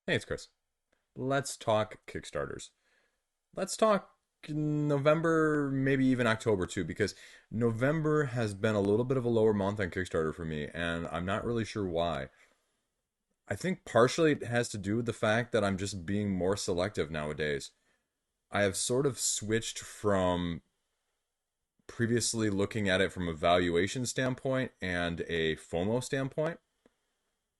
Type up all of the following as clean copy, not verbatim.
Hey, it's Chris. Let's talk Kickstarters. Let's talk November, maybe even October too, because November has been a little bit of a lower month on Kickstarter for me, and I'm not really sure why. I think partially it has to do with the fact that I'm just being more selective nowadays. I have sort of switched from previously looking at it from a valuation standpoint and a FOMO standpoint.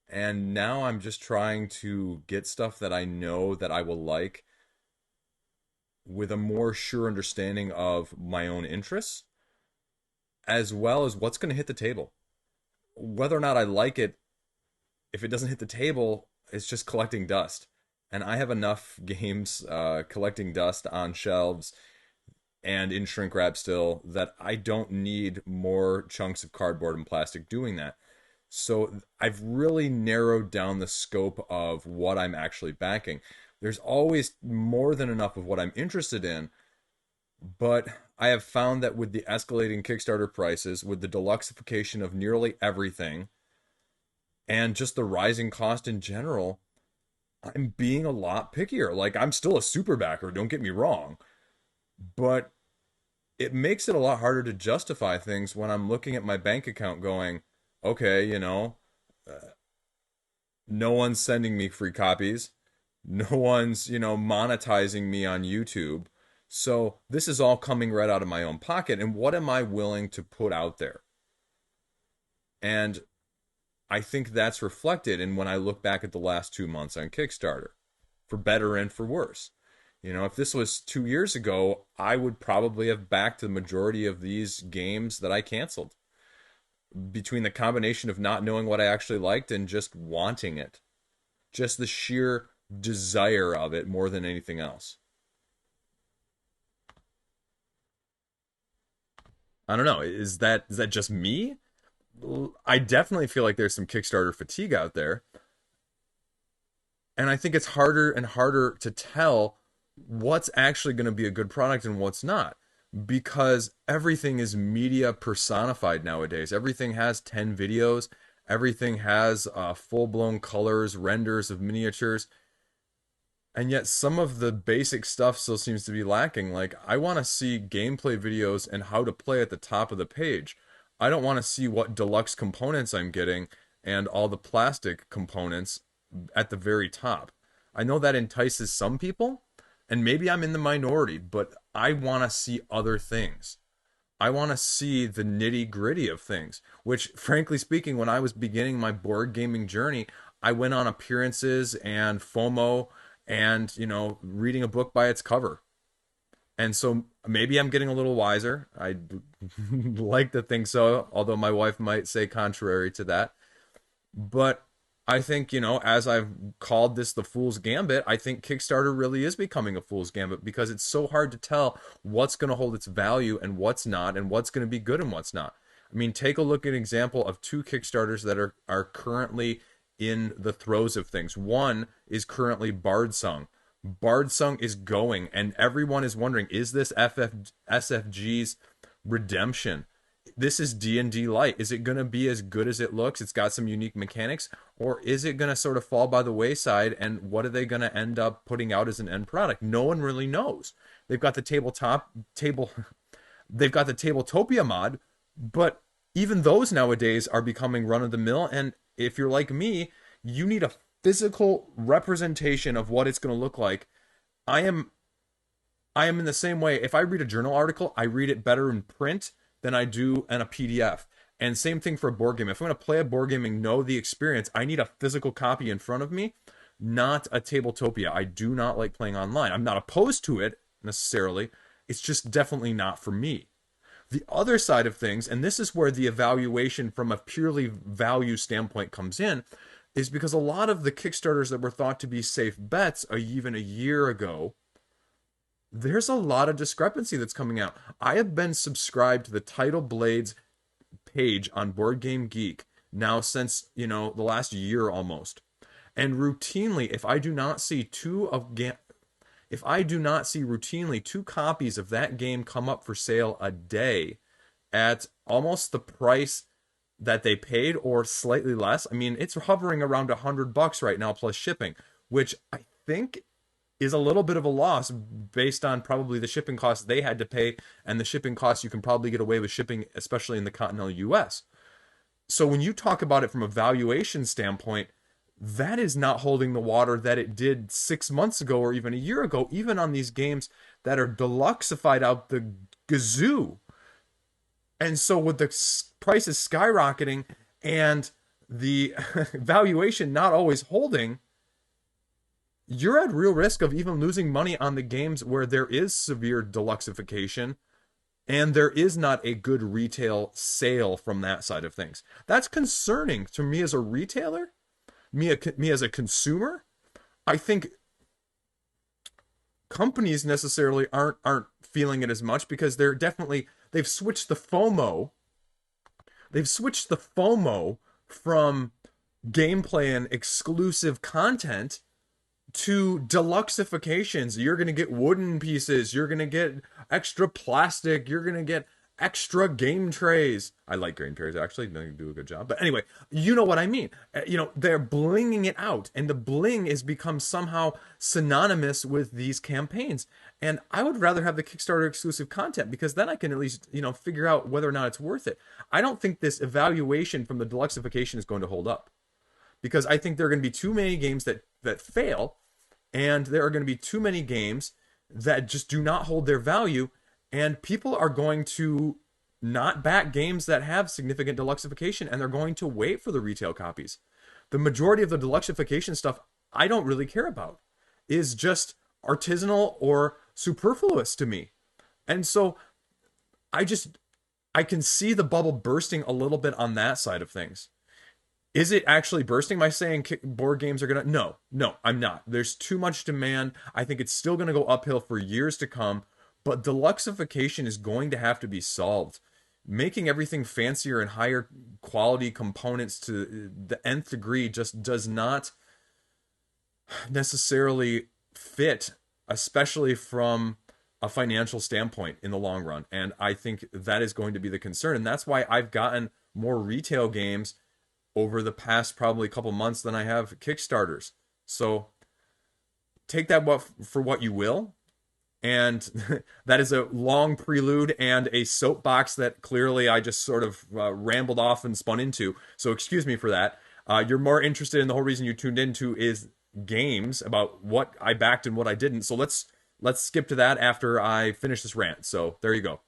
And now I'm just trying to get stuff that I know that I will like with a more sure understanding of my own interests, as well as what's going to hit the table. Whether or not I like it, if it doesn't hit the table, it's just collecting dust. And I have enough games collecting dust on shelves and in shrink wrap still that I don't need more chunks of cardboard and plastic doing that. So I've really narrowed down the scope of what I'm actually backing. There's always more than enough of what I'm interested in, but I have found that with the escalating Kickstarter prices, with the deluxification of nearly everything, and just the rising cost in general, I'm being a lot pickier. Like, I'm still a super backer, don't get me wrong, but it makes it a lot harder to justify things when I'm looking at my bank account going, okay, no one's sending me free copies. No one's, monetizing me on YouTube. So this is all coming right out of my own pocket. And what am I willing to put out there? And I think that's reflected in when I look back at the last 2 months on Kickstarter, for better and for worse. If this was 2 years ago, I would probably have backed the majority of these games that I canceled between the combination of not knowing what I actually liked and just wanting it. Just the sheer desire of it more than anything else. I don't know. Is that just me? I definitely feel like there's some Kickstarter fatigue out there, and I think it's harder and harder to tell what's actually going to be a good product and what's not, because everything is media personified nowadays. Everything has 10 videos, everything has full-blown colors, renders of miniatures, and yet some of the basic stuff still seems to be lacking. Like, I want to see gameplay videos and how to play at the top of the page. I don't want to see what deluxe components I'm getting and all the plastic components at the very top. I know that entices some people, and maybe I'm in the minority, but I want to see other things. I want to see the nitty gritty of things, which, frankly speaking, when I was beginning my board gaming journey, I went on appearances and FOMO and, reading a book by its cover. And so maybe I'm getting a little wiser. I like to think so, although my wife might say contrary to that. But I think, as I've called this the Fool's Gambit, I think Kickstarter really is becoming a Fool's Gambit because it's so hard to tell what's going to hold its value and what's not, and what's going to be good and what's not. I mean, take a look at an example of two Kickstarters that are currently in the throes of things. One is currently Bard Sung. Bard Sung is going, and everyone is wondering, is this SFG's redemption? This is D&D light. Is it going to be as good as it looks? It's got some unique mechanics, or is it going to sort of fall by the wayside, and what are they going to end up putting out as an end product? No one really knows. They've got the they've got the Tabletopia mod, but even those nowadays are becoming run of the mill, and if you're like me, you need a physical representation of what it's going to look like. I am I am in the same way. If I read a journal article, I read it better in print than I do in a PDF. And same thing for a board game. If I'm going to play a board game and know the experience, I need a physical copy in front of me, not a Tabletopia. I do not like playing online. I'm not opposed to it necessarily. It's just definitely not for me. The other side of things, and this is where the evaluation from a purely value standpoint comes in, is because a lot of the Kickstarters that were thought to be safe bets even a year ago, there's a lot of discrepancy that's coming out. I have been subscribed to the Title Blades page on Board Game Geek now since, the last year almost. And routinely, if I do not see routinely two copies of that game come up for sale a day at almost the price that they paid or slightly less. I mean, it's hovering around $100 right now plus shipping. which I think is a little bit of a loss based on probably the shipping costs they had to pay and the shipping costs you can probably get away with shipping, especially in the continental US. So when you talk about it from a valuation standpoint, that is not holding the water that it did 6 months ago or even a year ago, even on these games that are deluxeified out the gazoo. And so with the prices skyrocketing and the valuation not always holding, you're at real risk of even losing money on the games where there is severe deluxeification and there is not a good retail sale from that side of things. That's concerning to me as a retailer, me as a consumer. I think companies necessarily aren't feeling it as much because they've switched the FOMO. They've switched the FOMO from gameplay and exclusive content to deluxeifications. You're going to get wooden pieces, you're going to get extra plastic, you're going to get extra game trays. I like game trays, actually. They do a good job. But anyway, you know what I mean. They're blinging it out, and the bling has become somehow synonymous with these campaigns. And I would rather have the Kickstarter exclusive content because then I can at least, figure out whether or not it's worth it. I don't think this evaluation from the deluxeification is going to hold up because I think there are going to be too many games that fail, and there are going to be too many games that just do not hold their value. And people are going to not back games that have significant deluxeification, and they're going to wait for the retail copies. The majority of the deluxeification stuff I don't really care about is just artisanal or superfluous to me. And so I can see the bubble bursting a little bit on that side of things. Is it actually bursting by saying board games are going to... No, I'm not. There's too much demand. I think it's still going to go uphill for years to come. But deluxeification is going to have to be solved. Making everything fancier and higher quality components to the nth degree just does not necessarily fit, especially from a financial standpoint in the long run. And I think that is going to be the concern. And that's why I've gotten more retail games over the past probably couple months than I have Kickstarters. So take that for what you will. And that is a long prelude and a soapbox that clearly I just sort of rambled off and spun into. So excuse me for that. You're more interested in the whole reason you tuned into is games, about what I backed and what I didn't. So let's skip to that after I finish this rant. So there you go.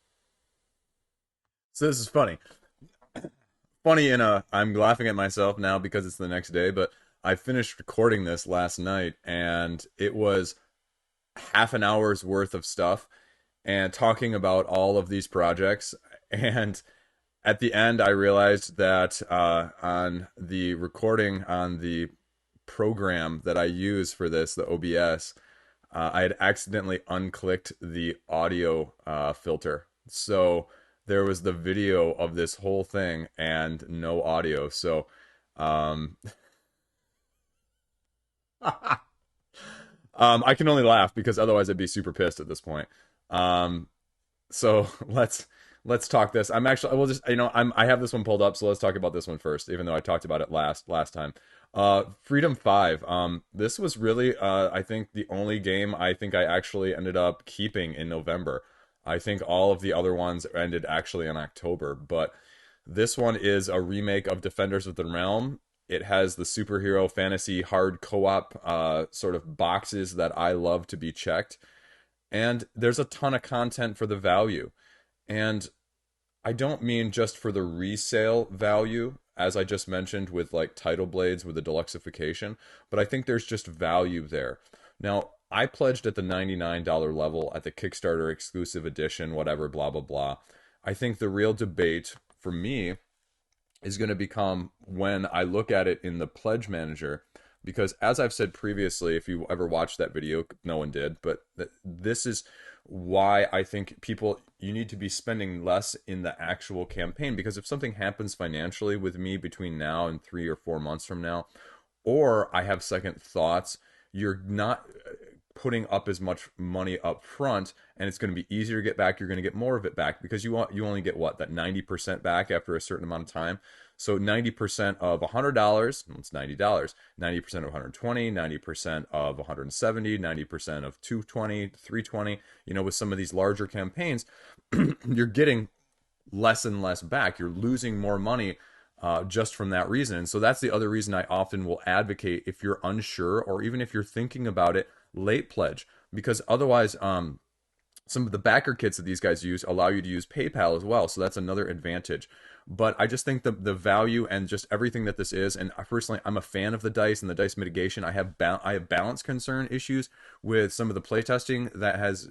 So this is funny. Funny I'm laughing at myself now because it's the next day, but I finished recording this last night and it was half an hour's worth of stuff and talking about all of these projects. And at the end, I realized that on the recording on the program that I use for this, the OBS, I had accidentally unclicked the audio filter. So there was the video of this whole thing and no audio. So I can only laugh because otherwise I'd be super pissed at this point. So let's talk this. We'll just, I have this one pulled up, so let's talk about this one first, even though I talked about it last time. Freedom 5. This was really, I think the only game I think I actually ended up keeping in November. I think all of the other ones ended actually in October, but this one is a remake of Defenders of the Realm. It has the superhero fantasy hard co-op sort of boxes that I love to be checked. And there's a ton of content for the value. And I don't mean just for the resale value, as I just mentioned with like Title Blades with the deluxeification, but I think there's just value there. Now, I pledged at the $99 level at the Kickstarter exclusive edition, whatever, blah, blah, blah. I think the real debate for me is going to become when I look at it in the pledge manager, because as I've said previously, if you ever watched that video, no one did, but this is why I think you need to be spending less in the actual campaign, because if something happens financially with me between now and 3 or 4 months from now, or I have second thoughts, you're not putting up as much money up front, and it's going to be easier to get back. You're going to get more of it back because you only get what, that 90% back after a certain amount of time. So 90% of $100, it's $90. 90% of 120, 90% of 170, 90% of 220, 320. You know, with some of these larger campaigns, you're getting less and less back. You're losing more money just from that reason. And so that's the other reason I often will advocate, if you're unsure or even if you're thinking about it, late pledge, because otherwise, some of the backer kits that these guys use allow you to use PayPal as well. So that's another advantage. But I just think the value and just everything that this is, and personally, I'm a fan of the dice and the dice mitigation. I have balance concern issues with some of the playtesting that has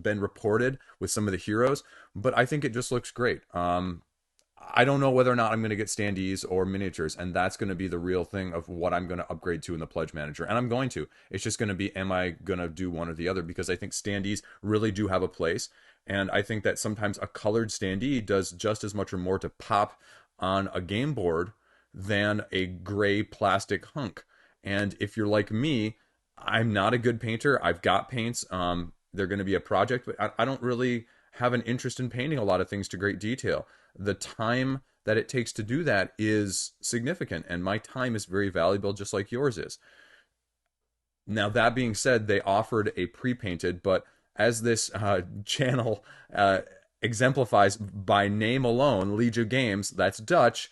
been reported with some of the heroes, but I think it just looks great. I don't know whether or not I'm going to get standees or miniatures, and that's going to be the real thing of what I'm going to upgrade to in the Pledge Manager. And I'm going to. It's just going to be, am I going to do one or the other? Because I think standees really do have a place. And I think that sometimes a colored standee does just as much or more to pop on a game board than a gray plastic hunk. And if you're like me, I'm not a good painter. I've got paints. They're going to be a project, but I don't really have an interest in painting a lot of things to great detail. The time that it takes to do that is significant, and my time is very valuable, just like yours is. Now, that being said, they offered a pre-painted, but as this channel exemplifies by name alone, Legia Games, that's Dutch.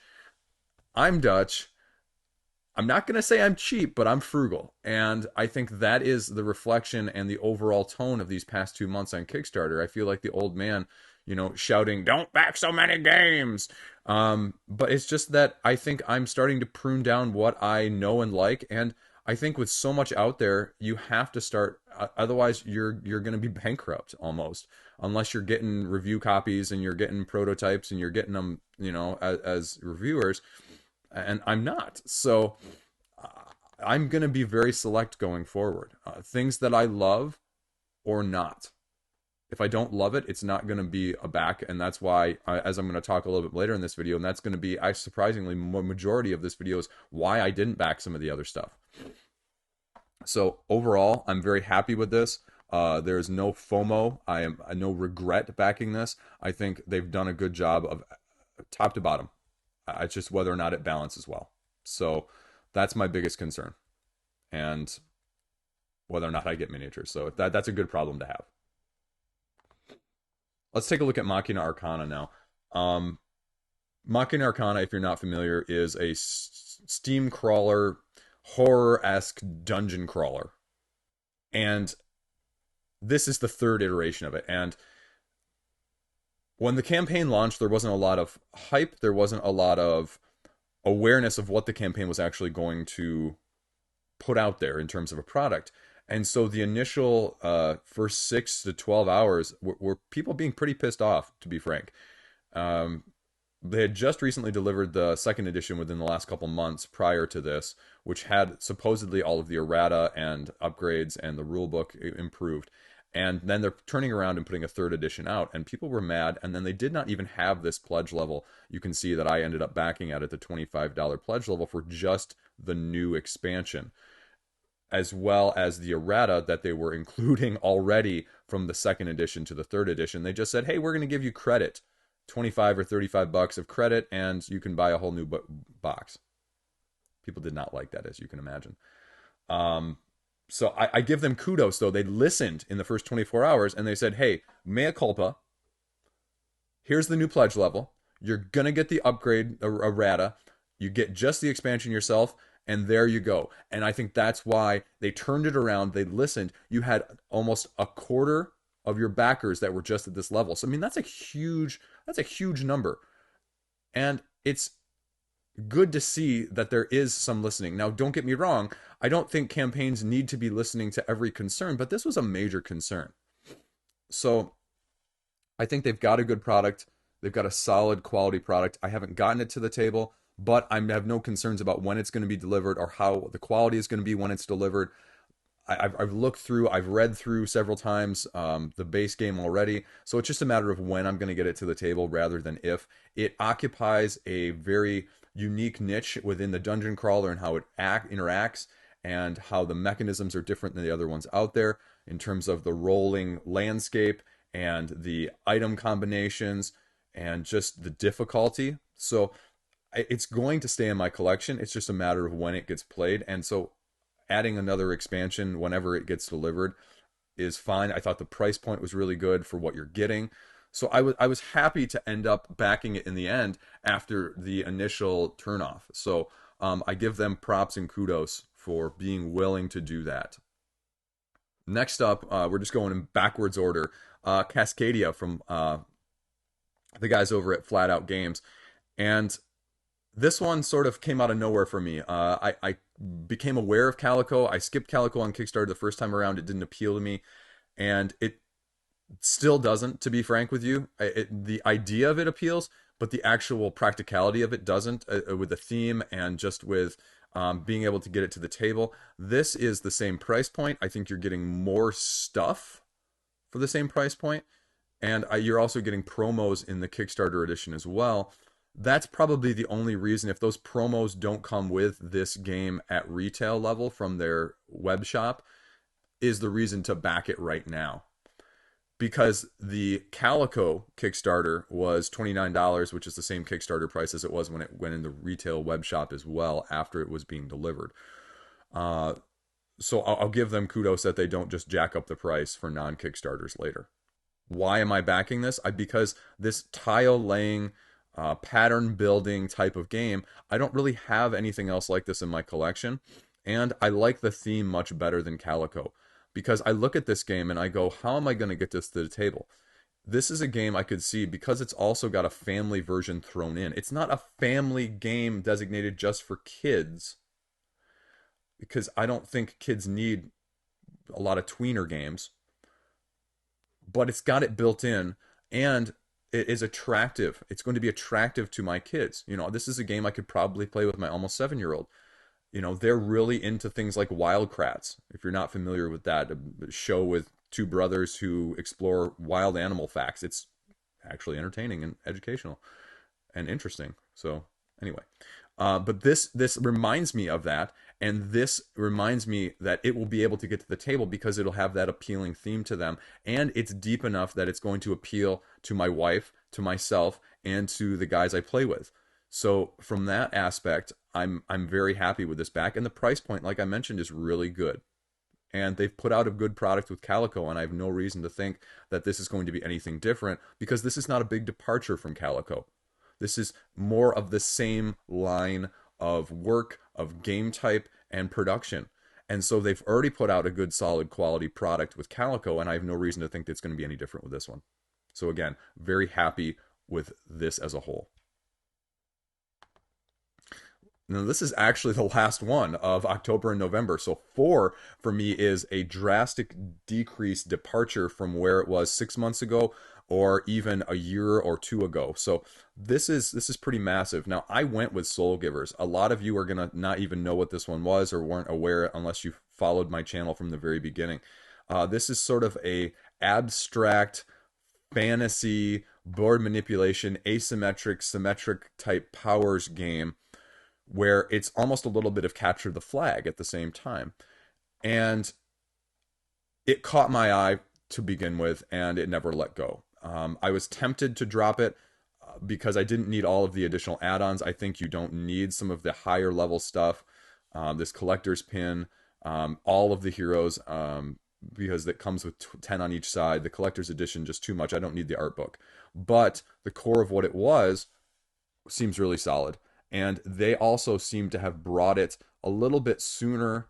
I'm Dutch. I'm not going to say I'm cheap, but I'm frugal. And I think that is the reflection and the overall tone of these past 2 months on Kickstarter. I feel like the old man, you know, shouting, "Don't back so many games." But it's just that I think I'm starting to prune down what I know and like. And I think with so much out there, you have to start. Otherwise, you're going to be bankrupt almost, unless you're getting review copies and you're getting prototypes and you're getting them, you know, as reviewers. And I'm not. So I'm going to be very select going forward. Things that I love or not. If I don't love it, it's not going to be a back. And that's why, as I'm going to talk a little bit later in this video, and that's going to be, surprisingly, majority of this video is why I didn't back some of the other stuff. So overall, I'm very happy with this. There's no FOMO. I am no regret backing this. I think they've done a good job of top to bottom. It's just whether or not it balances well. So that's my biggest concern. And whether or not I get miniatures. So that's a good problem to have. Let's take a look at Machina Arcana now. Machina Arcana, if you're not familiar, is a Steam crawler, horror-esque dungeon crawler. And this is the third iteration of it. And when the campaign launched, there wasn't a lot of hype. There wasn't a lot of awareness of what the campaign was actually going to put out there in terms of a product. And so the initial first 6 to 12 hours were people being pretty pissed off, to be frank. They had just recently delivered the second edition within the last couple months prior to this, which had supposedly all of the errata and upgrades and the rulebook improved. And then they're turning around and putting a third edition out, and people were mad. And then they did not even have this pledge level. You can see that I ended up backing at the $25 pledge level for just the new expansion, as well as the errata that they were including already from the second edition to the third edition. They just said, hey, we're going to give you credit, 25 or 35 bucks of credit, and you can buy a whole new box. People did not like that, as you can imagine. So I give them kudos, though. They listened in the first 24 hours, and they said, hey, mea culpa. Here's the new pledge level. You're going to get the upgrade errata. You get just the expansion yourself, and there you go. And I think that's why they turned it around. They listened. You had almost a quarter of your backers that were just at this level. So, I mean, that's a huge number. And it's good to see that there is some listening. Now, don't get me wrong. I don't think campaigns need to be listening to every concern, but this was a major concern. So I think they've got a good product. They've got a solid quality product. I haven't gotten it to the table, but I have no concerns about when it's going to be delivered or how the quality is going to be when it's delivered. I've looked through, I've read through several times the base game already, so it's just a matter of when I'm going to get it to the table rather than if. It occupies a very unique niche within the dungeon crawler and how it interacts and how the mechanisms are different than the other ones out there in terms of the rolling landscape and the item combinations and just the difficulty. So it's going to stay in my collection. It's just a matter of when it gets played. And so adding another expansion whenever it gets delivered is fine. I thought the price point was really good for what you're getting. So I was happy to end up backing it in the end after the initial turnoff. So I give them props and kudos for being willing to do that. Next up, we're just going in backwards order. Cascadia from the guys over at Flat Out Games. And this one sort of came out of nowhere for me. I became aware of Calico. I skipped Calico on Kickstarter the first time around. It didn't appeal to me. And it still doesn't, to be frank with you. The idea of it appeals, but the actual practicality of it doesn't, with the theme and just with being able to get it to the table. This is the same price point. I think you're getting more stuff for the same price point. And you're also getting promos in the Kickstarter edition as well. That's probably the only reason. If those promos don't come with this game at retail level from their web shop, is the reason to back it right now. Because the Calico Kickstarter was $29, which is the same Kickstarter price as it was when it went in the retail web shop as well after it was being delivered. So I'll give them kudos that they don't just jack up the price for non-Kickstarters later. Why am I backing this? Because this tile laying, pattern building type of game, I don't really have anything else like this in my collection. And I like the theme much better than Calico. Because I look at this game and I go, how am I going to get this to the table? This is a game I could see, because it's also got a family version thrown in. It's not a family game designated just for kids, because I don't think kids need a lot of tweener games. But it's got it built in, and it is attractive. It's going to be attractive to my kids. You know, this is a game I could probably play with my almost 7-year-old. You know, they're really into things like Wildcrats. If you're not familiar with that, a show with two brothers who explore wild animal facts. It's actually entertaining and educational and interesting. So anyway, but this reminds me of that, and this reminds me that it will be able to get to the table because it'll have that appealing theme to them, and it's deep enough that it's going to appeal to my wife, to myself, and to the guys I play with. So from that aspect, I'm very happy with this back, and the price point, like I mentioned, is really good. And they've put out a good product with Calico, and I have no reason to think that this is going to be anything different, because this is not a big departure from Calico. This is more of the same line of work, of game type, and production. And so they've already put out a good, solid quality product with Calico, and I have no reason to think it's going to be any different with this one. So again, very happy with this as a whole. Now, this is actually the last one of October and November. So 4 for me is a drastic decrease, departure from where it was 6 months ago, or even a year or two ago. So this is pretty massive. Now, I went with Soulgivers. A lot of you are gonna not even know what this one was, or weren't aware unless you followed my channel from the very beginning. This is sort of a abstract fantasy board manipulation, asymmetric, symmetric type powers game, where it's almost a little bit of capture the flag at the same time. And it caught my eye to begin with, and it never let go. I was tempted to drop it because I didn't need all of the additional add-ons. I think you don't need some of the higher level stuff, this collector's pin, all of the heroes, because it comes with 10 on each side. The collector's edition, just too much. I don't need the art book. But the core of what it was seems really solid. And they also seem to have brought it a little bit sooner,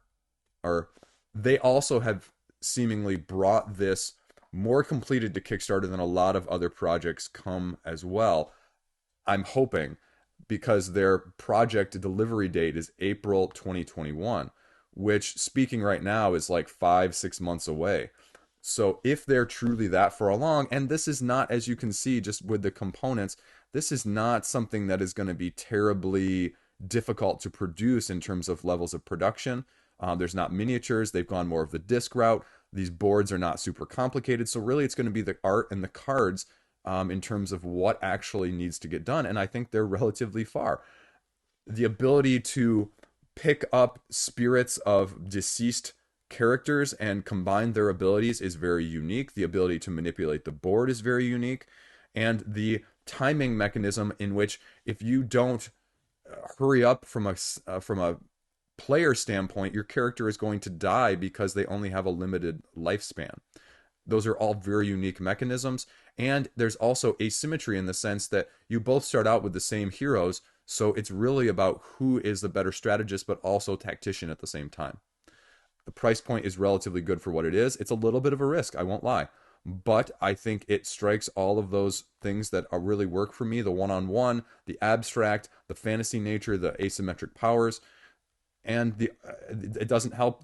or they also have seemingly brought this more completed to Kickstarter than a lot of other projects come as well. I'm hoping, because their project delivery date is April 2021, which, speaking right now, is like 5-6 months away. So if they're truly that far along, and this is not, as you can see just with the components, this is not something that is going to be terribly difficult to produce in terms of levels of production. There's not miniatures. They've gone more of the disc route. These boards are not super complicated. So really it's going to be the art and the cards in terms of what actually needs to get done. And I think they're relatively far. The ability to pick up spirits of deceased characters and combine their abilities is very unique. The ability to manipulate the board is very unique. And the timing mechanism in which, if you don't hurry up from a player standpoint, your character is going to die because they only have a limited lifespan. Those are all very unique mechanisms. And there's also asymmetry in the sense that you both start out with the same heroes. So it's really about who is the better strategist, but also tactician at the same time. The price point is relatively good for what it is. It's a little bit of a risk, I won't lie. But I think it strikes all of those things that are really work for me: the one on one, the abstract, the fantasy nature, the asymmetric powers. And it doesn't help,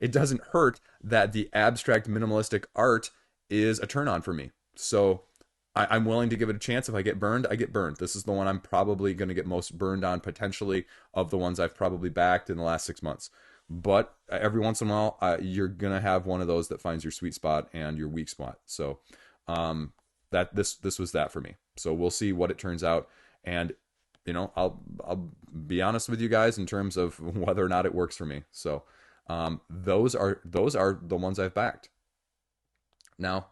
it doesn't hurt that the abstract minimalistic art is a turn on for me. So I'm willing to give it a chance. If I get burned, I get burned. This is the one I'm probably going to get most burned on, potentially, of the ones I've probably backed in the last 6 months. But every once in a while, you're gonna have one of those that finds your sweet spot and your weak spot. So that this was that for me. So we'll see what it turns out. And I'll be honest with you guys in terms of whether or not it works for me. So those are the ones I've backed. Now,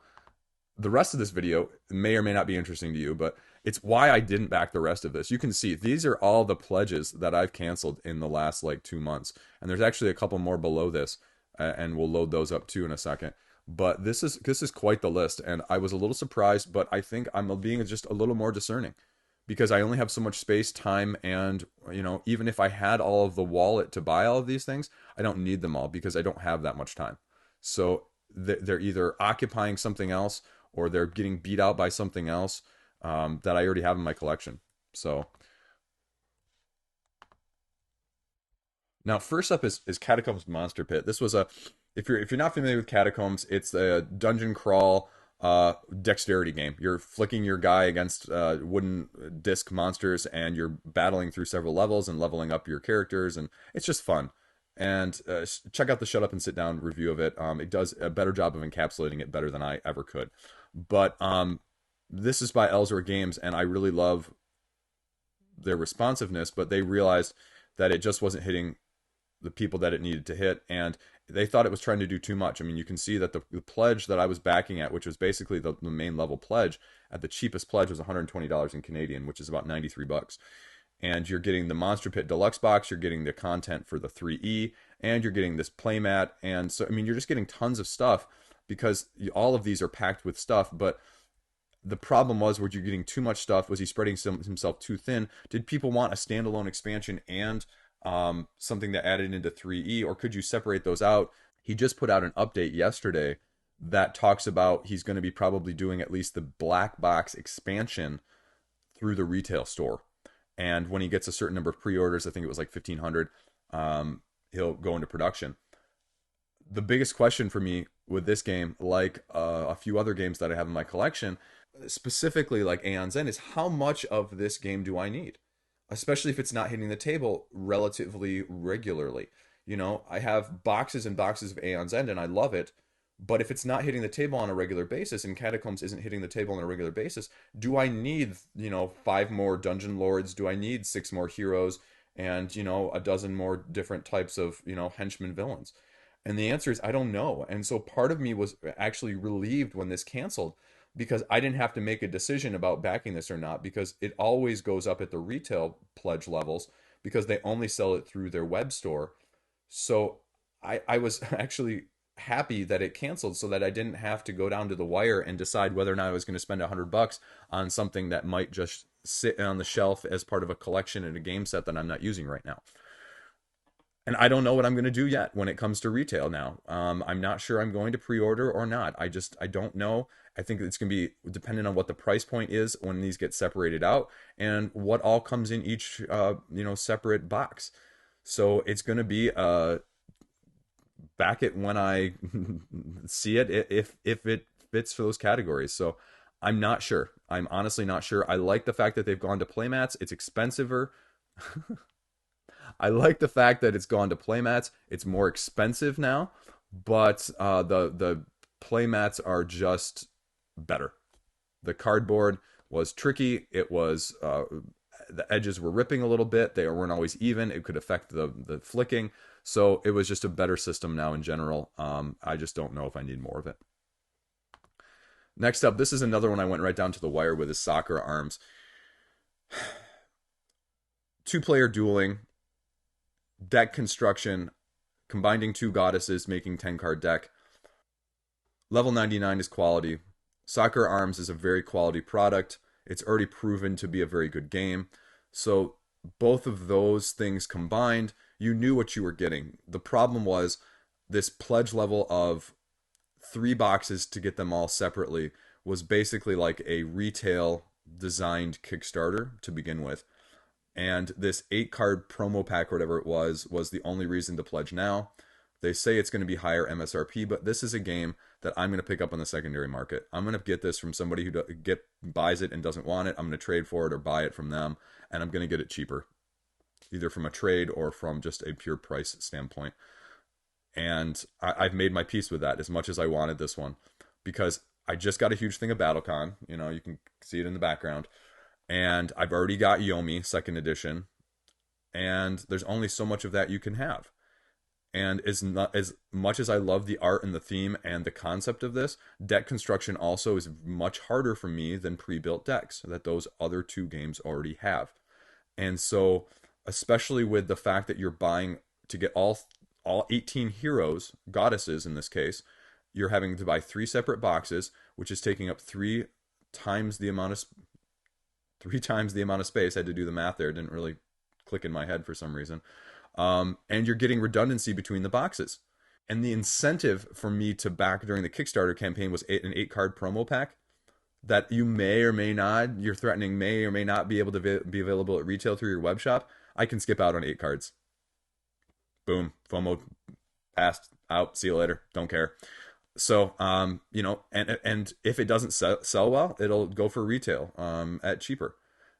the rest of this video may or may not be interesting to you, but it's why I didn't back the rest of this. You can see these are all the pledges that I've canceled in the last like 2 months. And there's actually a couple more below this, and we'll load those up too in a second. But this is quite the list, and I was a little surprised, but I think I'm being just a little more discerning because I only have so much space, time, and even if I had all of the wallet to buy all of these things, I don't need them all because I don't have that much time. So they're either occupying something else or they're getting beat out by something else that I already have in my collection. So now, first up is Catacombs Monster Pit. This was a if you're not familiar with Catacombs, it's a dungeon crawl dexterity game. You're flicking your guy against wooden disc monsters, and you're battling through several levels and leveling up your characters, and it's just fun. And check out the Shut Up and Sit Down review of it. It does a better job of encapsulating it better than I ever could. But this is by Ellsworth Games, and I really love their responsiveness, but they realized that it just wasn't hitting the people that it needed to hit, and they thought it was trying to do too much. I mean, you can see that the pledge that I was backing at, which was basically the main level pledge, at the cheapest pledge was $120 in Canadian, which is about 93 bucks. And you're getting the Monster Pit Deluxe box, you're getting the content for the 3E, and you're getting this playmat. And so, I mean, you're just getting tons of stuff because all of these are packed with stuff, but the problem was, were you getting too much stuff? Was he spreading himself too thin? Did people want a standalone expansion and something that added into 3E, or could you separate those out? He just put out an update yesterday that talks about he's going to be probably doing at least the black box expansion through the retail store. And when he gets a certain number of pre-orders, I think it was like 1,500, he'll go into production. The biggest question for me with this game, like a few other games that I have in my collection, specifically like Aeon's End, is how much of this game do I need? Especially if it's not hitting the table relatively regularly. I have boxes and boxes of Aeon's End, and I love it. But if it's not hitting the table on a regular basis, and Catacombs isn't hitting the table on a regular basis, do I need, 5 more dungeon lords? Do I need 6 more heroes? And, a dozen more different types of, henchmen villains? And the answer is, I don't know. And so part of me was actually relieved when this canceled, because I didn't have to make a decision about backing this or not, because it always goes up at the retail pledge levels because they only sell it through their web store. So I was actually happy that it canceled so that I didn't have to go down to the wire and decide whether or not I was going to spend $100 on something that might just sit on the shelf as part of a collection in a game set that I'm not using right now. And I don't know what I'm going to do yet when it comes to retail now. I'm not sure I'm going to pre-order or not. I don't know. I think it's going to be dependent on what the price point is when these get separated out and what all comes in each, separate box. So it's going to be back it when I see it, if it fits for those categories. So I'm not sure. I'm honestly not sure. I like the fact that they've gone to playmats. It's expensiver. I like the fact that it's gone to playmats. It's more expensive now, but the playmats are just better. The cardboard was tricky. It was the edges were ripping a little bit. They weren't always even. It could affect the flicking. So it was just a better system now in general. I just don't know if I need more of it. Next up, this is another one I went right down to the wire with, is Sakura Arms. 2-player dueling, deck construction, combining 2 goddesses, making 10-card deck. Level 99 is quality. Sakura Arms is a very quality product. It's already proven to be a very good game. So both of those things combined, you knew what you were getting. The problem was this pledge level of 3 boxes to get them all separately was basically like a retail designed Kickstarter to begin with. And this 8-card promo pack or whatever it was the only reason to pledge now. They say it's going to be higher MSRP, but this is a game that I'm going to pick up on the secondary market. I'm going to get this from somebody who buys it and doesn't want it. I'm going to trade for it or buy it from them, and I'm going to get it cheaper, either from a trade or from just a pure price standpoint. And I've made my peace with that as much as I wanted this one, because I just got a huge thing of BattleCon. You know, you can see it in the background. And I've already got Yomi, second edition. And there's only so much of that you can have. And as much as I love the art and the theme and the concept of this, deck construction also is much harder for me than pre-built decks that those other 2 games already have. And so, especially with the fact that you're buying to get all 18 heroes, goddesses in this case, you're having to buy 3 separate boxes, which is taking up 3 times the amount of 3 times the amount of space. I had to do the math there. It didn't really click in my head for some reason. And you're getting redundancy between the boxes. And the incentive for me to back during the Kickstarter campaign was an 8-card promo pack that you may or may not, you're threatening may or may not be able to be available at retail through your web shop. I can skip out on 8 cards. Boom, FOMO, passed, out, see you later, don't care. So, you know, and if it doesn't sell well, it'll go for retail at cheaper.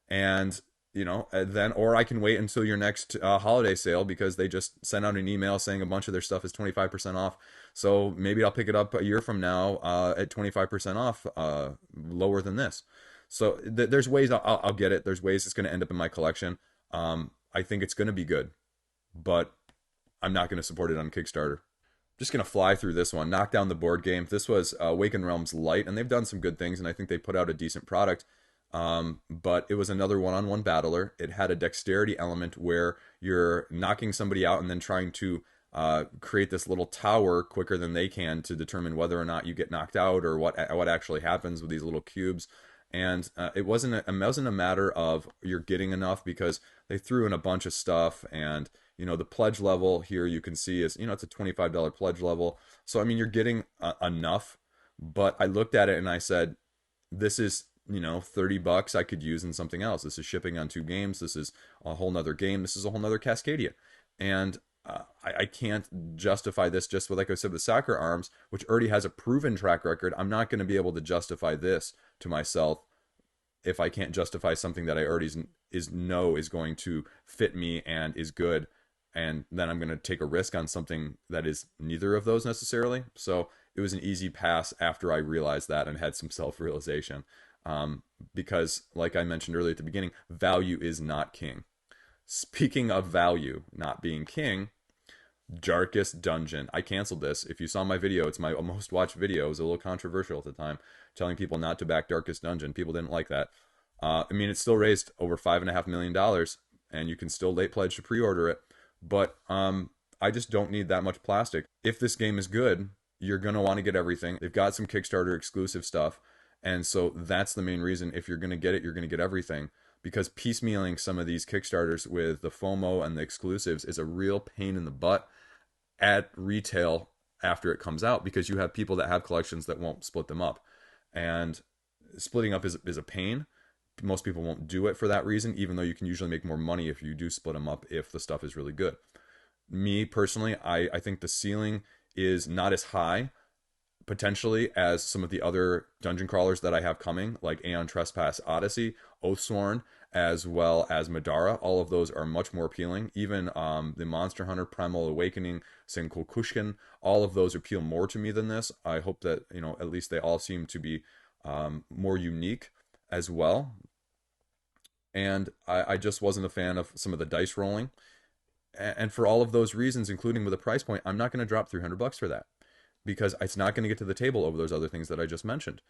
And you know, then, or I can wait until your next holiday sale, because they just sent out an email saying a bunch of their stuff is 25% off. So maybe I'll pick it up a year from now at 25% off, lower than this. So there's ways I'll get it. There's ways it's going to end up in my collection. I think it's going to be good, but I'm not going to support it on Kickstarter. Just going to fly through this one. Knockdown, the board game. This was Awakened Realms Light, and they've done some good things, and I think they put out a decent product. But it was another one-on-one battler. It had a dexterity element where you're knocking somebody out and then trying to create this little tower quicker than they can to determine whether or not you get knocked out or what actually happens with these little cubes. And it wasn't a matter of you're getting enough, because they threw in a bunch of stuff. And you know, the pledge level here you can see is, you know, it's a $25 pledge level. So I mean, you're getting enough. But I looked at it and I said, this is, you know, $30 I could use in something else. This is shipping on 2 games. This is a whole nother game. This is a whole nother Cascadia. And I can't justify this just with, like I said, with Sakura Arms, which already has a proven track record. I'm not going to be able to justify this to myself if I can't justify something that I already know is going to fit me and is good. And then I'm going to take a risk on something that is neither of those necessarily. So it was an easy pass after I realized that and had some self-realization. Because, like I mentioned earlier at the beginning, value is not king. Speaking of value not being king, Darkest Dungeon. I canceled this. If you saw my video, it's my most watched video. It was a little controversial at the time, telling people not to back Darkest Dungeon. People didn't like that. I mean, it still raised over $5.5 million, and you can still late pledge to pre-order it. But I just don't need that much plastic. If this game is good, you're going to want to get everything. They've got some Kickstarter exclusive stuff. And so that's the main reason. If you're going to get it, you're going to get everything. Because piecemealing some of these Kickstarters with the FOMO and the exclusives is a real pain in the butt at retail after it comes out, because you have people that have collections that won't split them up. And splitting up is a pain. Most people won't do it for that reason, even though you can usually make more money if you do split them up if the stuff is really good. Me, personally, I think the ceiling is not as high, potentially, as some of the other dungeon crawlers that I have coming, like Aeon Trespass Odyssey, Oathsworn, as well as Madara. All of those are much more appealing. Even the Monster Hunter, Primal Awakening, Senkokushin, all of those appeal more to me than this. I hope that, you know, at least they all seem to be more unique as well. And I just wasn't a fan of some of the dice rolling. And for all of those reasons, including with the price point, I'm not going to drop $300 for that, because it's not going to get to the table over those other things that I just mentioned.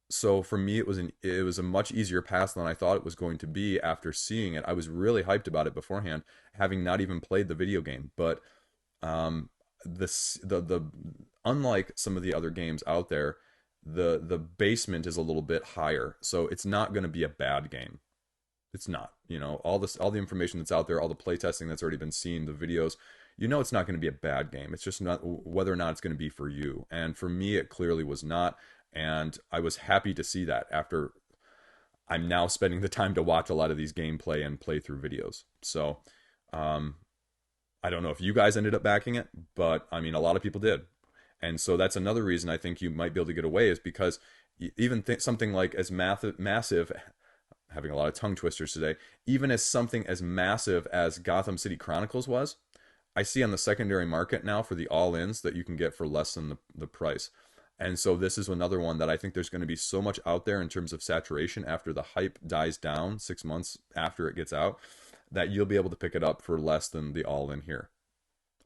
So for me, it was a much easier pass than I thought it was going to be after seeing it. I was really hyped about it beforehand, having not even played the video game. But um, the unlike some of the other games out there, the basement is a little bit higher, so it's not going to be a bad game. It's not. You know, all the information that's out there, all the playtesting that's already been seen, the videos, you know it's not going to be a bad game. It's just not whether or not it's going to be for you. And for me, it clearly was not. And I was happy to see that after I'm now spending the time to watch a lot of these gameplay and playthrough videos. So, um, I don't know if you guys ended up backing it, but I mean, a lot of people did. And so that's another reason I think you might be able to get away is because even something like as massive, having a lot of tongue twisters today, even as something as massive as Gotham City Chronicles was, I see on the secondary market now for the all-ins that you can get for less than the price. And so this is another one that I think there's going to be so much out there in terms of saturation after the hype dies down 6 months after it gets out that you'll be able to pick it up for less than the all-in here.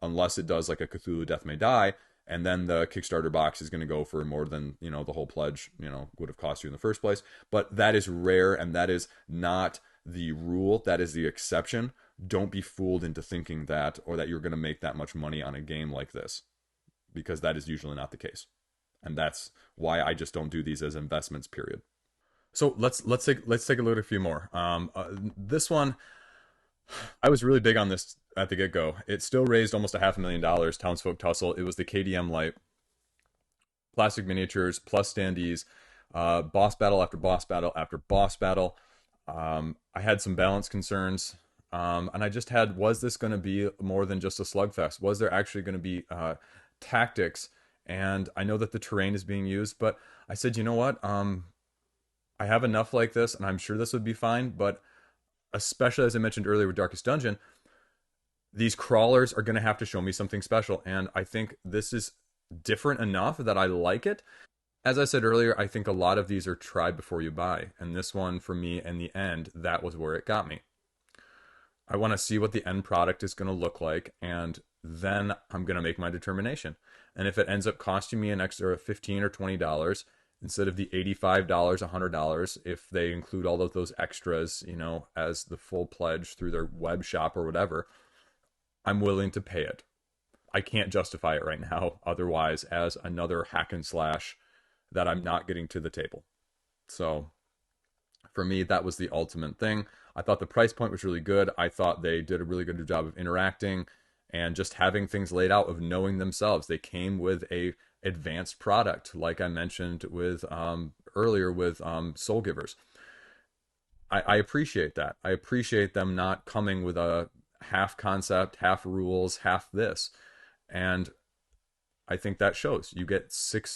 Unless it does like a Cthulhu Death May Die, and then the Kickstarter box is going to go for more than, you know, the whole pledge, you know, would have cost you in the first place. But that is rare, and that is not the rule. That is the exception. Don't be fooled into thinking that, or that you're going to make that much money on a game like this, because that is usually not the case. And that's why I just don't do these as investments, period. So let's take a look at a few more. This one, I was really big on this at the get go. It still raised almost a $500,000. Townsfolk Tussle. It was the KDM light, plastic miniatures plus standees, boss battle after boss battle after boss battle. I had some balance concerns, and I just had: was this going to be more than just a slugfest? Was there actually going to be tactics? And I know that the terrain is being used, but I said, you know what? I have enough like this, and I'm sure this would be fine. But especially as I mentioned earlier with Darkest Dungeon, these crawlers are going to have to show me something special. And I think this is different enough that I like it. As I said earlier, I think a lot of these are try before you buy. And this one, for me, in the end, that was where it got me. I want to see what the end product is going to look like, and then I'm going to make my determination. And if it ends up costing me an extra $15 or $20 instead of the $85, $100, if they include all of those extras, you know, as the full pledge through their web shop or whatever, I'm willing to pay it. I can't justify it right now otherwise as another hack and slash that I'm not getting to the table. So for me, that was the ultimate thing. I thought the price point was really good. I thought they did a really good job of interacting and just having things laid out, of knowing themselves. They came with a advanced product, like I mentioned with earlier with Soulgivers. I appreciate that. I appreciate them not coming with a half concept, half rules, half this. And I think that shows. You get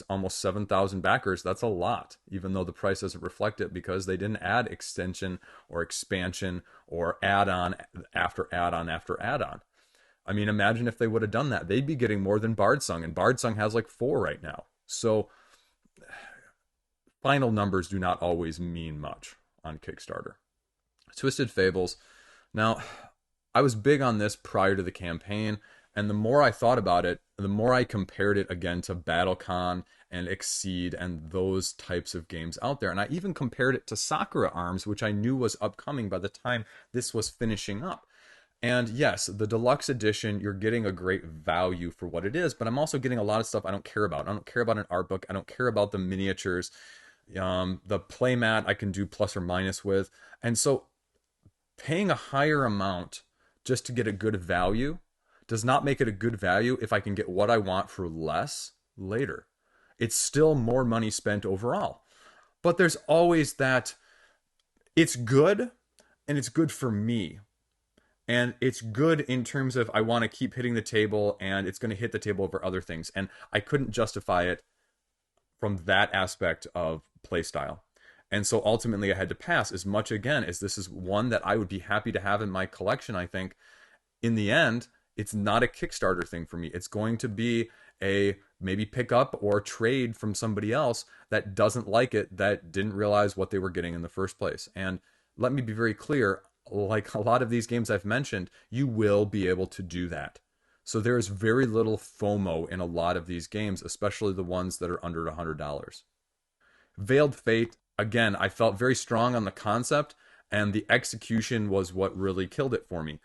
almost 7,000 backers. That's a lot, even though the price doesn't reflect it because they didn't add extension or expansion or add-on after add-on after add-on. I mean, imagine if they would have done that. They'd be getting more than Bardsung, and Bardsung has like 4 right now. So final numbers do not always mean much on Kickstarter. Twisted Fables. Now, I was big on this prior to the campaign, and the more I thought about it, the more I compared it again to BattleCon and Exceed and those types of games out there. And I even compared it to Sakura Arms, which I knew was upcoming by the time this was finishing up. And yes, the deluxe edition, you're getting a great value for what it is, but I'm also getting a lot of stuff I don't care about. I don't care about an art book. I don't care about the miniatures. The playmat I can do plus or minus with. And so paying a higher amount just to get a good value does not make it a good value if I can get what I want for less later. It's still more money spent overall. But there's always that it's good, and it's good for me. And it's good in terms of I want to keep hitting the table, and it's going to hit the table over other things. And I couldn't justify it from that aspect of playstyle. And so ultimately I had to pass, as much again as this is one that I would be happy to have in my collection. I think in the end, it's not a Kickstarter thing for me. It's going to be a maybe pick up or trade from somebody else that doesn't like it, that didn't realize what they were getting in the first place. And let me be very clear, like a lot of these games I've mentioned, you will be able to do that. So there's very little FOMO in a lot of these games, especially the ones that are under $100. Veiled Fate, again, I felt very strong on the concept, and the execution was what really killed it for me.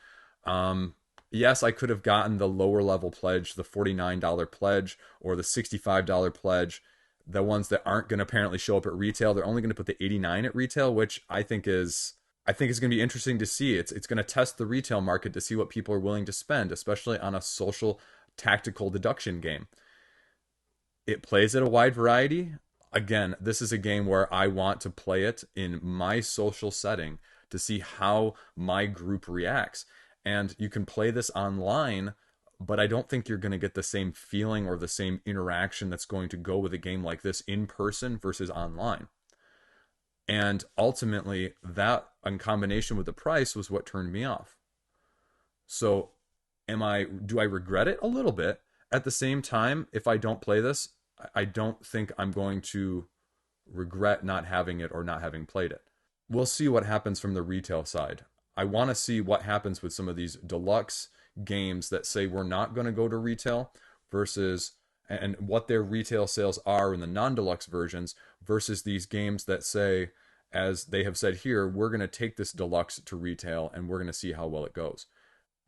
Um, yes, I could have gotten the lower level pledge, the $49 pledge or the $65 pledge, the ones that aren't going to apparently show up at retail. They're only going to put the 89 at retail, which I think is going to be interesting to see. It's going to test the retail market to see what people are willing to spend, especially on a social tactical deduction game. It plays at a wide variety. Again, this is a game where I want to play it in my social setting to see how my group reacts. And you can play this online, but I don't think you're going to get the same feeling or the same interaction that's going to go with a game like this in person versus online. And ultimately, that in combination with the price was what turned me off. So, do I regret it? A little bit. At the same time, if I don't play this, I don't think I'm going to regret not having it or not having played it. We'll see what happens from the retail side. I want to see what happens with some of these deluxe games that say we're not going to go to retail versus and what their retail sales are in the non-deluxe versions versus these games that say, as they have said here, we're going to take this deluxe to retail and we're going to see how well it goes.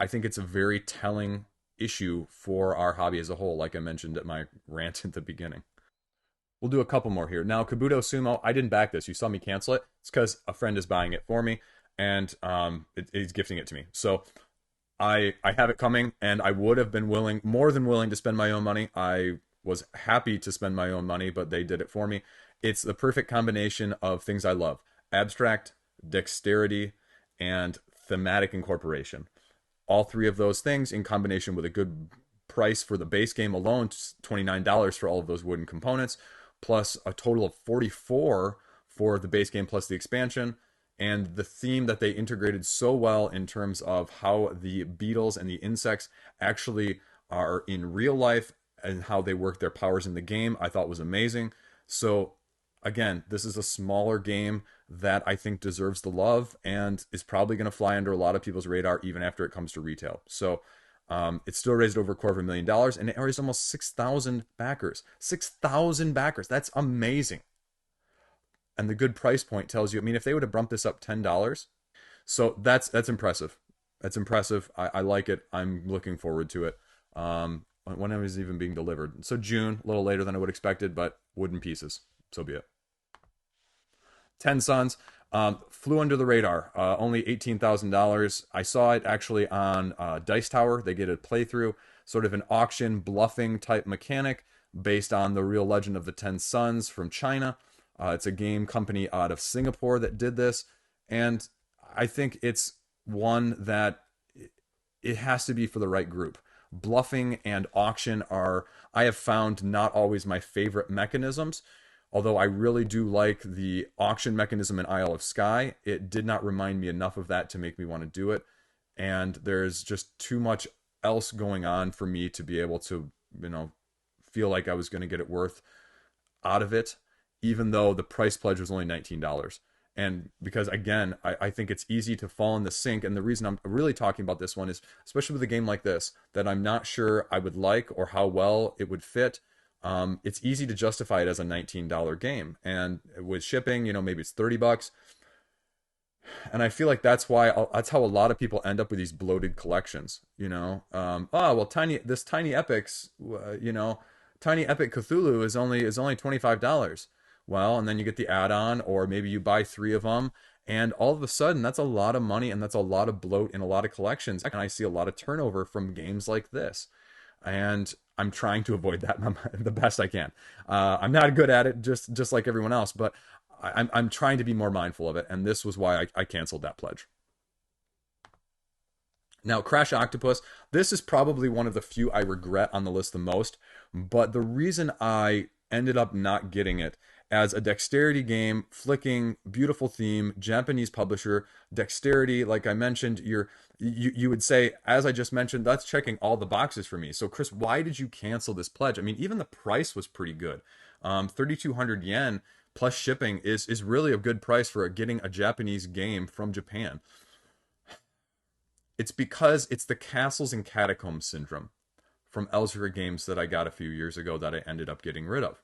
I think it's a very telling issue for our hobby as a whole, like I mentioned at my rant at the beginning. We'll do a couple more here. Now, Kabuto Sumo, I didn't back this. You saw me cancel it. It's because a friend is buying it for me, and he's gifting it to me. So I have it coming, and I would have been more than willing to spend my own money. I was happy to spend my own money, but they did it for me. It's the perfect combination of things I love: abstract, dexterity, and thematic incorporation. All three of those things in combination with a good price for the base game alone, $29 for all of those wooden components, plus a total of 44 for the base game plus the expansion, and the theme that they integrated so well in terms of how the beetles and the insects actually are in real life and how they work their powers in the game, I thought was amazing. So again, this is a smaller game that I think deserves the love and is probably going to fly under a lot of people's radar even after it comes to retail. So it still raised over $250,000 and it raised almost 6,000 backers. 6,000 backers. That's amazing. And the good price point tells you, I mean, if they would have bumped this up $10, so that's impressive. That's impressive. I like it. I'm looking forward to it. When it was even being delivered. So June, a little later than I would have expected, but wooden pieces. So be it. 10 Suns flew under the radar. Only $18,000. I saw it actually on Dice Tower. They get a playthrough, sort of an auction bluffing type mechanic based on the real legend of the 10 Suns from China. It's a game company out of Singapore that did this. And I think it's one that it has to be for the right group. Bluffing and auction are, I have found, not always my favorite mechanisms. Although I really do like the auction mechanism in Isle of Skye, it did not remind me enough of that to make me want to do it. And there's just too much else going on for me to be able to, feel like I was going to get it worth out of it, even though the price pledge was only $19. And because, again, I think it's easy to fall in the sink. And the reason I'm really talking about this one is, especially with a game like this, that I'm not sure I would like or how well it would fit. It's easy to justify it as a $19 game. And with shipping, maybe it's $30. And I feel like that's how a lot of people end up with these bloated collections, Tiny Epics, Tiny Epic Cthulhu is only $25. Well, and then you get the add-on, or maybe you buy 3 of them, and all of a sudden that's a lot of money and that's a lot of bloat in a lot of collections. And I see a lot of turnover from games like this, and I'm trying to avoid that the best I can. I'm not good at it, just like everyone else, but I'm trying to be more mindful of it, and this was why I canceled that pledge. Now, Crash Octopus, this is probably one of the few I regret on the list the most, but the reason I ended up not getting it as a dexterity game, flicking, beautiful theme, Japanese publisher, dexterity, like I mentioned, you would say, as I just mentioned, that's checking all the boxes for me. So Chris, why did you cancel this pledge? I mean, even the price was pretty good. 3,200 yen plus shipping is really a good price for getting a Japanese game from Japan. It's because it's the Castles and Catacombs syndrome from Elsevier Games that I got a few years ago that I ended up getting rid of.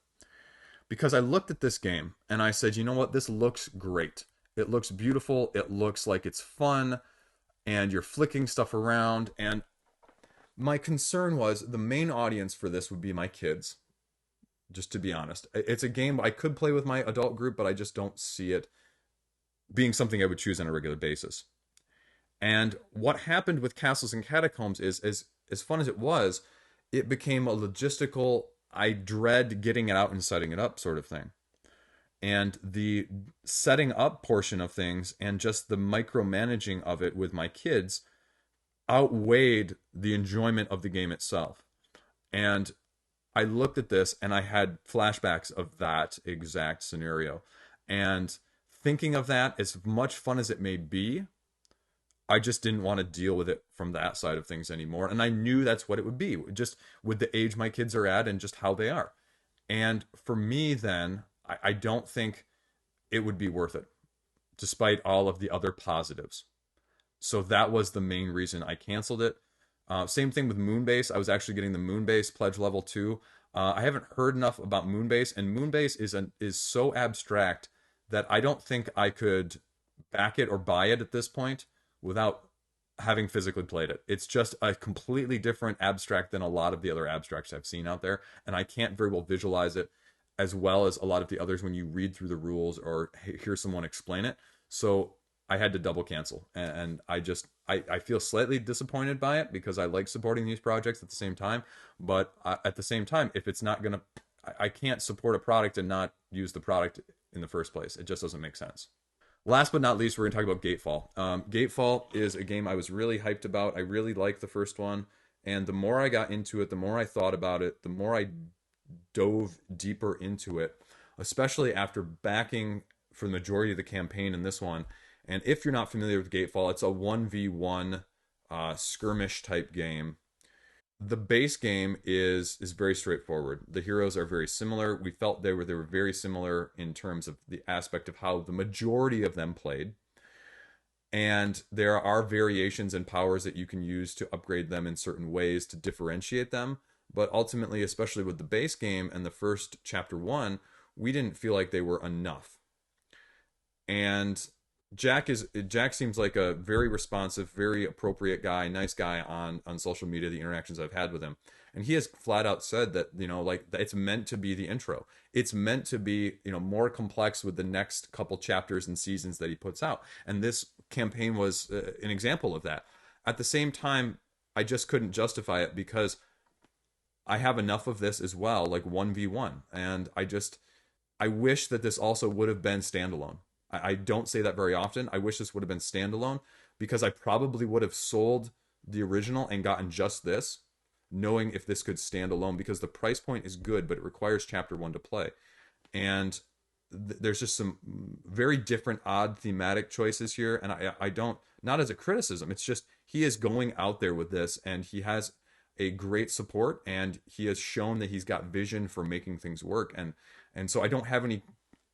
because I looked at this game and I said, you know what, this looks great. It looks beautiful. It looks like it's fun, and you're flicking stuff around. And my concern was the main audience for this would be my kids. Just to be honest, it's a game I could play with my adult group, but I just don't see it being something I would choose on a regular basis. And what happened with Castles and Catacombs is, as fun as it was, it became a logistical, I dread getting it out and setting it up sort of thing. And the setting up portion of things and just the micromanaging of it with my kids outweighed the enjoyment of the game itself. And I looked at this and I had flashbacks of that exact scenario. And thinking of that, as much fun as it may be, I just didn't want to deal with it from that side of things anymore. And I knew that's what it would be, just with the age my kids are at and just how they are. And for me, then, I don't think it would be worth it, despite all of the other positives. So that was the main reason I canceled it. Same thing with Moonbase. I was actually getting the Moonbase pledge level 2. I haven't heard enough about Moonbase, and Moonbase is so abstract that I don't think I could back it or buy it at this point without having physically played it. It's just a completely different abstract than a lot of the other abstracts I've seen out there, and I can't very well visualize it as well as a lot of the others when you read through the rules or hear someone explain it. So I had to double cancel, and I feel slightly disappointed by it because I like supporting these projects at the same time. But at the same time, if it's not gonna, I can't support a product and not use the product in the first place. It just doesn't make sense. Last but not least, we're going to talk about Gatefall. Gatefall is a game I was really hyped about. I really liked the first one. And the more I got into it, the more I thought about it, the more I dove deeper into it, especially after backing for the majority of the campaign in this one. And if you're not familiar with Gatefall, it's a 1v1 skirmish type game. The base game is very straightforward. The heroes are very similar. We felt they were very similar in terms of the aspect of how the majority of them played. And there are variations and powers that you can use to upgrade them in certain ways to differentiate them. But ultimately, especially with the base game and the first chapter 1, we didn't feel like they were enough. And Jack seems like a very responsive, very appropriate guy, nice guy on social media, the interactions I've had with him. And he has flat out said that, like it's meant to be the intro. It's meant to be, more complex with the next couple chapters and seasons that he puts out. And this campaign was an example of that. At the same time, I just couldn't justify it because I have enough of this as well, like 1v1. And I wish that this also would have been standalone. I don't say that very often. I wish this would have been standalone because I probably would have sold the original and gotten just this, knowing if this could stand alone, because the price point is good, but it requires chapter 1 to play. And there's just some very different, odd thematic choices here. And I don't, not as a criticism, it's just he is going out there with this and he has a great support and he has shown that he's got vision for making things work. And so I don't have any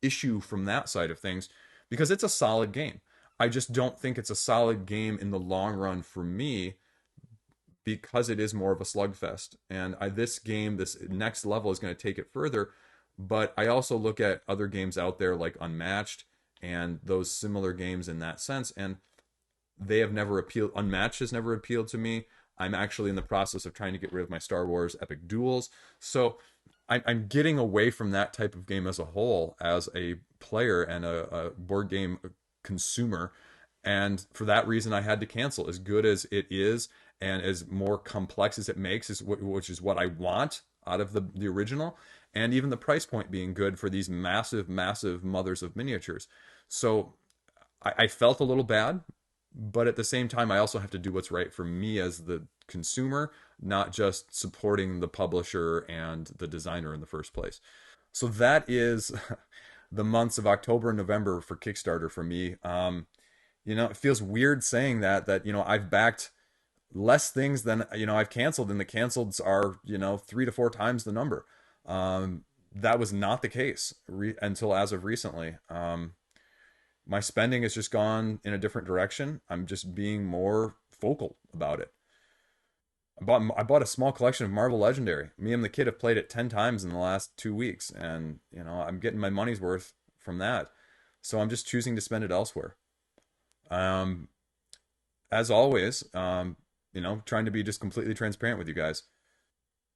issue from that side of things because it's a solid game. I just don't think it's a solid game in the long run for me because it is more of a slugfest. And this game, this next level is going to take it further. But I also look at other games out there like Unmatched and those similar games in that sense. And they have never appealed. Unmatched has never appealed to me. I'm actually in the process of trying to get rid of my Star Wars Epic Duels. So I'm getting away from that type of game as a whole as a player and a board game consumer. And for that reason, I had to cancel. As good as it is and as more complex as it makes, which is what I want out of the original, and even the price point being good for these massive, massive mothers of miniatures. So I felt a little bad, but at the same time, I also have to do what's right for me as the consumer, not just supporting the publisher and the designer in the first place. So that is the months of October and November for Kickstarter for me. It feels weird saying that I've backed less things than I've canceled, and the canceleds are 3 to 4 times the number. That was not the case until as of recently. My spending has just gone in a different direction. I'm just being more vocal about it. I bought a small collection of Marvel Legendary. Me and the kid have played it 10 times in the last 2 weeks, and I'm getting my money's worth from that. So I'm just choosing to spend it elsewhere. Um, as always, trying to be just completely transparent with you guys.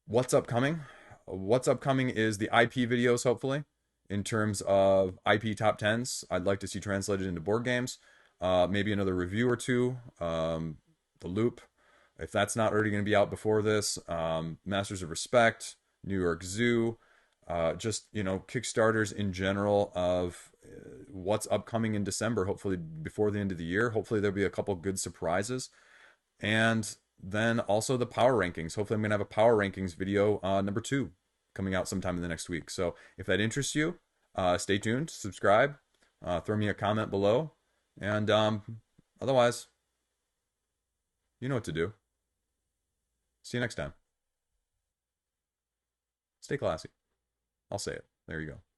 What's upcoming? What's upcoming is the IP videos, hopefully, in terms of IP top tens. I'd like to see translated into board games. Maybe another review or two. The Loop, if that's not already going to be out before this. Masters of Respect, New York Zoo. Just Kickstarters in general of what's upcoming in December. Hopefully before the end of the year. Hopefully there'll be a couple good surprises. And then also the power rankings. Hopefully, I'm going to have a power rankings video number 2 coming out sometime in the next week. So if that interests you, stay tuned, subscribe, throw me a comment below. And otherwise, you know what to do. See you next time. Stay classy. I'll say it. There you go.